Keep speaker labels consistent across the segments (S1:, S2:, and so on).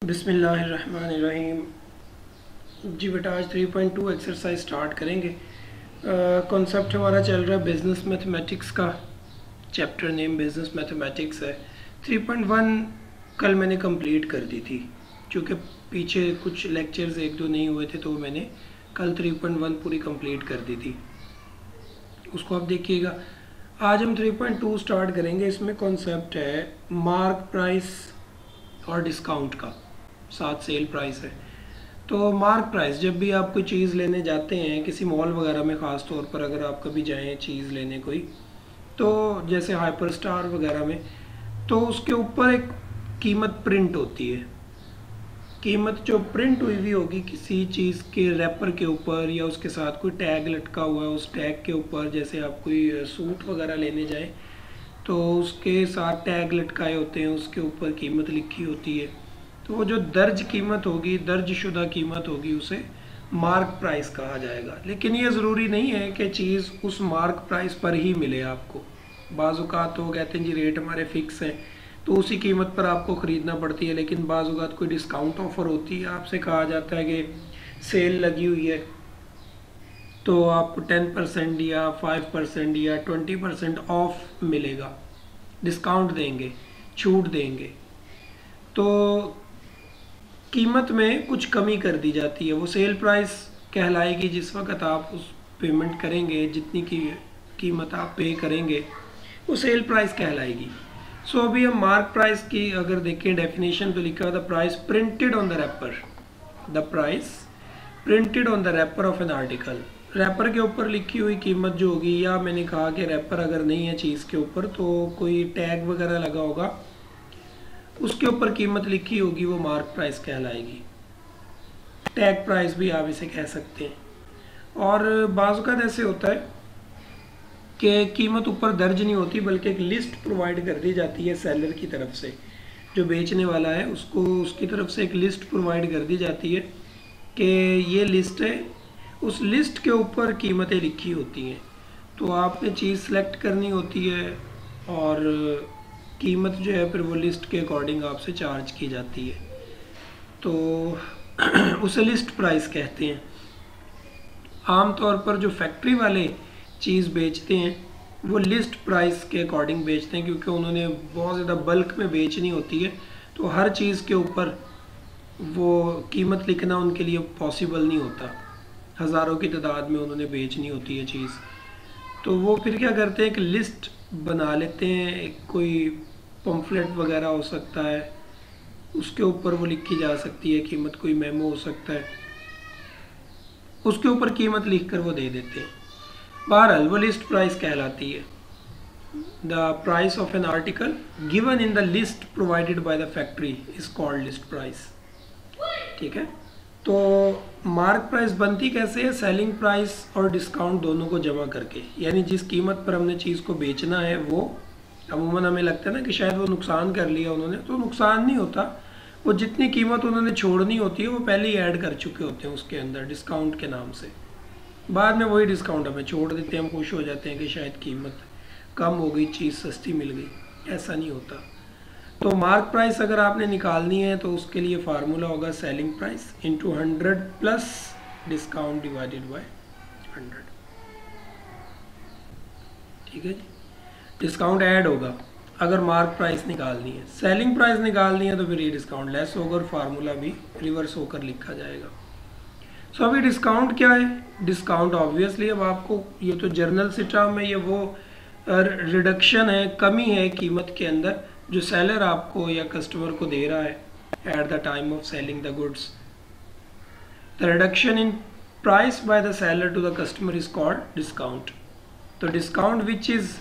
S1: बिस्मिल्लाहिर्रहमानिर्रहीम। जी बेटा, आज 3.2 एक्सरसाइज स्टार्ट करेंगे। कॉन्सेप्ट हमारा चल रहा है बिजनेस मैथमेटिक्स का। चैप्टर नेम बिजनेस मैथमेटिक्स है। 3.1 कल मैंने कंप्लीट कर दी थी, क्योंकि पीछे कुछ लेक्चर्स एक दो नहीं हुए थे, तो मैंने कल 3.1 पूरी कंप्लीट कर दी थी। उसको आप देखिएगा। आज हम 3.2 स्टार्ट करेंगे। इसमें कॉन्सेप्ट है मार्क प्राइस और डिस्काउंट का, साथ सेल प्राइस है। तो मार्क प्राइस, जब भी आप कोई चीज़ लेने जाते हैं किसी मॉल वगैरह में, ख़ास तौर पर अगर आप कभी जाएं चीज़ लेने कोई, तो जैसे हाइपर स्टार वगैरह में, तो उसके ऊपर एक कीमत प्रिंट होती है। कीमत जो प्रिंट हुई हुई होगी किसी चीज़ के रैपर के ऊपर, या उसके साथ कोई टैग लटका हुआ है उस टैग के ऊपर। जैसे आप कोई सूट वगैरह लेने जाएं तो उसके साथ टैग लटकाए होते हैं, उसके ऊपर कीमत लिखी होती है। तो वो जो दर्ज कीमत होगी, दर्ज शुदा कीमत होगी, उसे मार्क प्राइस कहा जाएगा। लेकिन ये ज़रूरी नहीं है कि चीज़ उस मार्क प्राइस पर ही मिले आपको। बाज़ औक़ात तो कहते हैं जी रेट हमारे फिक्स हैं, तो उसी कीमत पर आपको ख़रीदना पड़ती है। लेकिन बाज़ औक़ात कोई डिस्काउंट ऑफ़र होती है, आपसे कहा जाता है कि सेल लगी हुई है, तो आपको 10% या 5% या 20% ऑफ मिलेगा, डिस्काउंट देंगे, छूट देंगे। तो कीमत में कुछ कमी कर दी जाती है, वो सेल प्राइस कहलाएगी। जिस वक्त आप उस पेमेंट करेंगे, जितनी की कीमत आप पे करेंगे, वो सेल प्राइस कहलाएगी। सो अभी हम मार्क प्राइस की अगर देखें डेफिनेशन, तो लिखा हुआ the price printed on the wrapper. The price printed on the wrapper of an article. Wrapper के ऊपर लिखी हुई कीमत जो होगी, या मैंने कहा कि रैपर अगर नहीं है चीज़ के ऊपर, तो कोई टैग वगैरह लगा होगा, उसके ऊपर कीमत लिखी होगी, वो मार्क प्राइस कहलाएगी। टैग प्राइस भी आप इसे कह सकते हैं। और बाज़ औक़ात ऐसे होता है कि कीमत ऊपर दर्ज नहीं होती, बल्कि एक लिस्ट प्रोवाइड कर दी जाती है सेलर की तरफ से। जो बेचने वाला है उसको उसकी तरफ से एक लिस्ट प्रोवाइड कर दी जाती है कि ये लिस्ट है, उस लिस्ट के ऊपर कीमतें लिखी होती हैं। तो आपने चीज़ सेलेक्ट करनी होती है, और कीमत जो है फिर वो लिस्ट के अकॉर्डिंग आपसे चार्ज की जाती है। तो उसे लिस्ट प्राइस कहते हैं। आम तौर पर जो फैक्ट्री वाले चीज़ बेचते हैं वो लिस्ट प्राइस के अकॉर्डिंग बेचते हैं, क्योंकि उन्होंने बहुत ज़्यादा बल्क में बेचनी होती है, तो हर चीज़ के ऊपर वो कीमत लिखना उनके लिए पॉसिबल नहीं होता। हज़ारों की तादाद में उन्होंने बेचनी होती है चीज़, तो वो फिर क्या करते हैं, एक लिस्ट बना लेते हैं। एक कोई पम्फलेट वगैरह हो सकता है, उसके ऊपर वो लिखी जा सकती है कीमत। कोई मेमो हो सकता है, उसके ऊपर कीमत लिख कर वो दे देते हैं। बहरहाल वो लिस्ट प्राइस कहलाती है। The price of an article given in the list provided by the factory is called list price. ठीक है। तो मार्क प्राइस बनती कैसे है? सेलिंग प्राइस और डिस्काउंट दोनों को जमा करके। यानी जिस कीमत पर हमने चीज़ को बेचना है, वो अमूमन हमें लगता है ना कि शायद वो नुकसान कर लिया उन्होंने, तो नुकसान नहीं होता। वो जितनी कीमत उन्होंने छोड़नी होती है वो पहले ही ऐड कर चुके होते हैं उसके अंदर डिस्काउंट के नाम से। बाद में वही डिस्काउंट हमें छोड़ देते हैं, हम खुश हो जाते हैं कि शायद कीमत कम हो गई, चीज़ सस्ती मिल गई। ऐसा नहीं होता। तो मार्क प्राइस अगर आपने निकालनी है तो उसके लिए फार्मूला होगा selling price into 100 plus discount divided by 100। ठीक है जी। डिस्काउंट ऐड होगा अगर मार्क प्राइस निकालनी है। सेलिंग प्राइस निकालनी है तो फिर ये डिस्काउंट लेस होगा और फार्मूला भी रिवर्स होकर लिखा जाएगा। सो अभी डिस्काउंट क्या है? डिस्काउंट ऑब्वियसली अब आपको, ये तो जर्नल से टर्म है, ये वो रिडक्शन है, कमी है कीमत के अंदर जो सेलर आपको या कस्टमर को दे रहा है at the time of selling the goods. The reduction in price by the seller to the customer is called discount. तो discount which is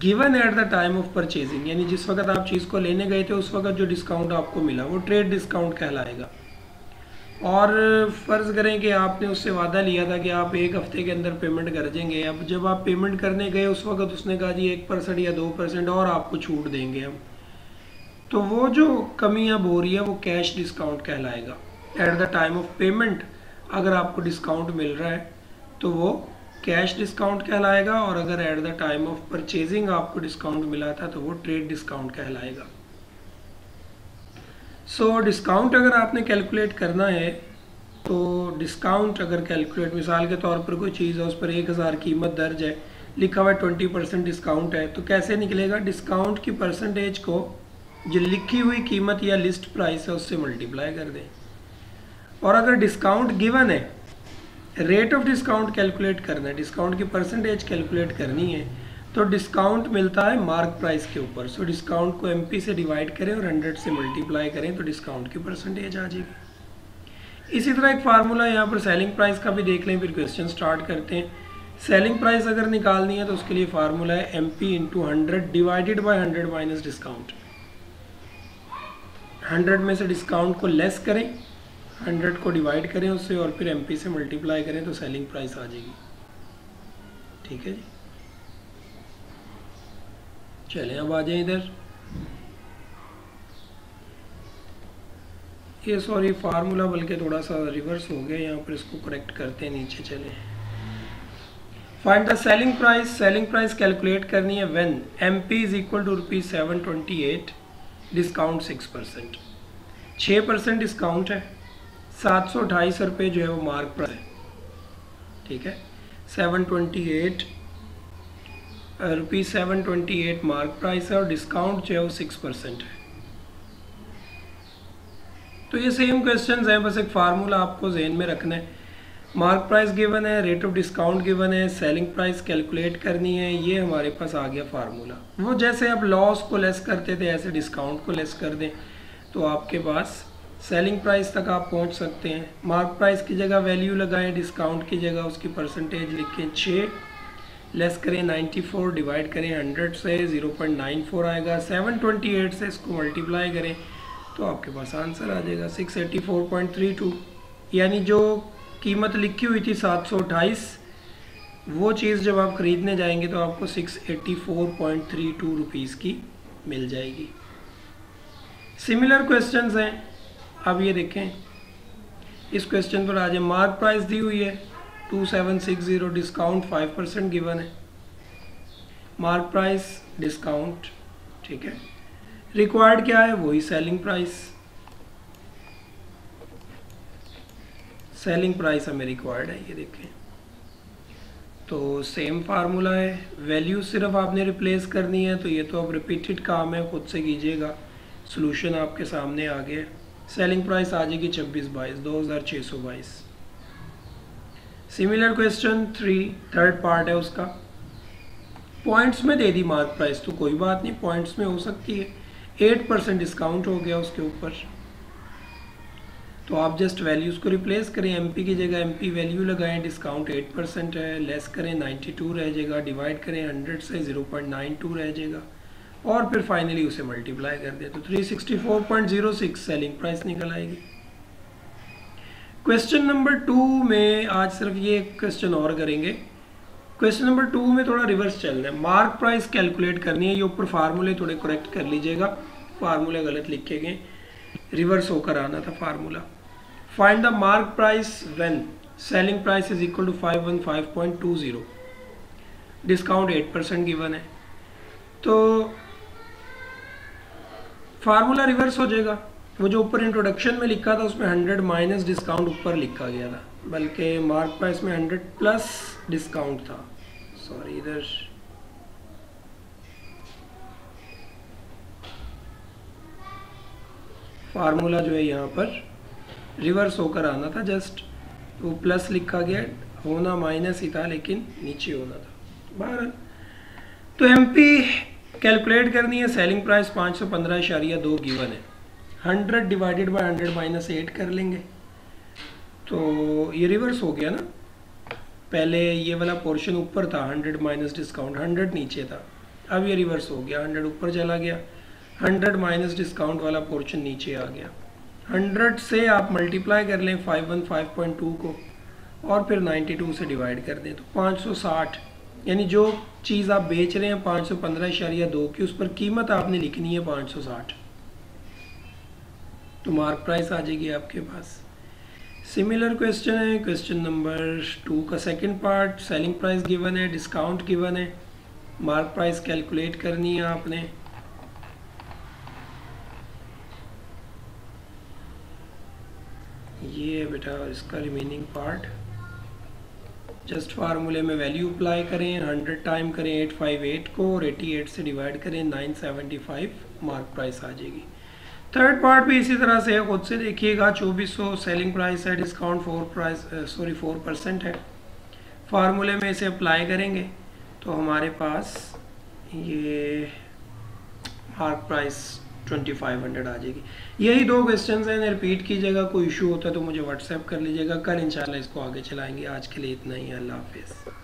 S1: given at the time of purchasing, यानी जिस वक्त आप चीज़ को लेने गए थे उस वक्त जो डिस्काउंट आपको मिला वो ट्रेड डिस्काउंट कहलाएगा। और फ़र्ज़ करें कि आपने उससे वादा लिया था कि आप एक हफ़्ते के अंदर पेमेंट कर देंगे। अब जब आप पेमेंट करने गए उस वक्त उसने कहा जी 1% या 2% और आपको छूट देंगे हम, तो वो जो कमी अब हो रही है वो कैश डिस्काउंट कहलाएगा। Eight the time of payment अगर आपको डिस्काउंट मिल रहा है तो वो कैश डिस्काउंट कहलाएगा, और अगर eight the time of purchasing आपको डिस्काउंट मिला था तो वो ट्रेड डिस्काउंट कहलाएगा। सो डिस्काउंट अगर आपने कैलकुलेट करना है तो डिस्काउंट अगर कैलकुलेट, मिसाल के तौर पर कोई चीज़ है उस पर 1000 कीमत दर्ज है, लिखा हुआ 20% डिस्काउंट है, तो कैसे निकलेगा? डिस्काउंट की परसेंटेज को जो लिखी हुई कीमत या लिस्ट प्राइस है उससे मल्टीप्लाई कर दें। और अगर डिस्काउंट गिवन है, रेट ऑफ डिस्काउंट कैलकुलेट करना है, डिस्काउंट की परसेंटेज कैलकुलेट करनी है, तो डिस्काउंट मिलता है मार्क प्राइस के ऊपर। सो डिस्काउंट को MP से डिवाइड करें और 100 से मल्टीप्लाई करें तो डिस्काउंट की परसेंटेज आ जाएगी। इसी तरह एक फार्मूला यहाँ पर सेलिंग प्राइस का भी देख लें, फिर क्वेश्चन स्टार्ट करते हैं। सेलिंग प्राइस अगर निकालनी है तो उसके लिए फार्मूला है MP into 100 divided by 100 minus discount. 100 में से डिस्काउंट को लेस करें, 100 को डिवाइड करें उससे और फिर MP से मल्टीप्लाई करें तो सेलिंग प्राइस आ जाएगी। ठीक है जी, चलें अब आ जाए इधर। ये सॉरी फार्मूला बल्कि थोड़ा सा रिवर्स हो गया यहाँ पर, इसको करेक्ट करते हैं, नीचे चलें। Find the selling price. Selling price calculate करनी है when MP is equal to ₹728, discount 6%। 6% discount है, 728 रुपये जो है वो मार्क प्राइस है। ठीक है, 728 ₹728 मार्क प्राइस है और डिस्काउंट जो है वो 6% है। तो ये सेम क्वेश्चंस हैं, बस एक फार्मूला आपको जहन में रखना है। मार्क प्राइस गिवन है, रेट ऑफ डिस्काउंट गिवन है, सेलिंग प्राइस कैलकुलेट करनी है, ये हमारे पास आ गया फार्मूला। वो जैसे आप लॉस को लेस करते थे ऐसे डिस्काउंट को लेस कर दें तो आपके पास सेलिंग प्राइस तक आप पहुंच सकते हैं। मार्क प्राइस की जगह वैल्यू लगाएं, डिस्काउंट की जगह उसकी परसेंटेज लिखें 6, लेस करें 94, डिवाइड करें 100 से 0.94 आएगा, 728 से इसको मल्टीप्लाई करें तो आपके पास आंसर आ जाएगा 684.32। यानी जो कीमत लिखी हुई थी 728, वो चीज़ जब आप ख़रीदने जाएंगे तो आपको 684.32 रुपीज़ की मिल जाएगी। सिमिलर क्वेश्चंस हैं, अब ये देखें, इस क्वेश्चन पर आ जाए। मार्क प्राइस दी हुई है 2760, डिस्काउंट 5% गिवन है। मार्क प्राइस, डिस्काउंट, ठीक है। रिक्वायर्ड क्या है? वही सेलिंग प्राइस। सेलिंग प्राइस हमें रिक्वायर्ड है, ये देखें। तो सेम फार्मूला है, वैल्यू सिर्फ आपने रिप्लेस करनी है, तो ये तो अब रिपीटेड काम है, खुद से कीजिएगा। सॉल्यूशन आपके सामने आ गया। सेलिंग प्राइस आ जाएगी 2622, 2622। सिमिलर क्वेश्चन 3, थर्ड पार्ट है उसका। पॉइंट्स में दे दी मार्क प्राइस तो कोई बात नहीं, पॉइंट्स में हो सकती है। 8% डिस्काउंट हो गया उसके ऊपर, तो आप जस्ट वैल्यूज़ को रिप्लेस करें। MP की जगह MP वैल्यू लगाएं, डिस्काउंट 8% है, लेस करें 92 रह जाएगा, डिवाइड करें 100 से 0.92 रह जाएगा और फिर फाइनली उसे मल्टीप्लाई कर दें तो 364.06 सेलिंग प्राइस निकल आएगी। क्वेश्चन नंबर 2 में आज सिर्फ ये क्वेश्चन और करेंगे। क्वेश्चन नंबर 2 में थोड़ा रिवर्स चलना है, मार्क प्राइस कैलकुलेट करनी है। ये ऊपर फार्मूले थोड़े करेक्ट कर लीजिएगा, फार्मूले गलत लिखे गए, रिवर्स होकर आना था formula. Find the mark price when selling price is equal to 515.20, discount 8% given है। तो फार्मूला रिवर्स हो जाएगा। वो जो ऊपर इंट्रोडक्शन में लिखा था उसमें 100 माइनस डिस्काउंट ऊपर लिखा गया था, बल्कि मार्क प्राइस में 100 प्लस डिस्काउंट था। सॉरी, इधर फार्मूला जो है यहाँ पर रिवर्स होकर आना था, जस्ट वो प्लस लिखा गया, होना माइनस ही था लेकिन नीचे होना था। बहरहाल तो MP कैलकुलेट करनी है। सेलिंग प्राइस 515.2 गिवन है। 100 डिवाइडेड बाय 100 माइनस 8 कर लेंगे तो ये रिवर्स हो गया ना। पहले ये वाला पोर्शन ऊपर था, 100 माइनस डिस्काउंट, 100 नीचे था। अब ये रिवर्स हो गया, 100 ऊपर चला गया, 100 माइनस डिस्काउंट वाला पोर्शन नीचे आ गया। 100 से आप मल्टीप्लाई कर लें 515.2 को और फिर 92 से डिवाइड कर दें तो 560, यानी जो चीज़ आप बेच रहे हैं 515.2 की, उस पर कीमत आपने लिखनी है 560, तो मार्क प्राइस आ जाएगी आपके पास। सिमिलर क्वेश्चन है क्वेश्चन नंबर 2 का second part. Selling price given है, डिस्काउंट गिवन है, मार्क प्राइस कैलकुलेट करनी है आपने। ये है बेटा इसका रिमेनिंग पार्ट। जस्ट फार्मूले में वैल्यू अप्लाई करें, 100 टाइम करें 858 को और 88 से डिवाइड करें, 975 मार्क प्राइस आ जाएगी। थर्ड पार्ट भी इसी तरह से है, खुद से देखिएगा। 2400 सेलिंग प्राइस है, डिस्काउंट 4% है। फार्मूले में इसे अप्लाई करेंगे तो हमारे पास ये मार्क प्राइस 2500 आ जाएगी। यही 2 क्वेश्चन हैं, रिपीट कीजिएगा। कोई इशू होता है तो मुझे व्हाट्सएप कर लीजिएगा। कल इंशाल्लाह इसको आगे चलाएंगे। आज के लिए इतना ही, अल्लाह हाफिज़।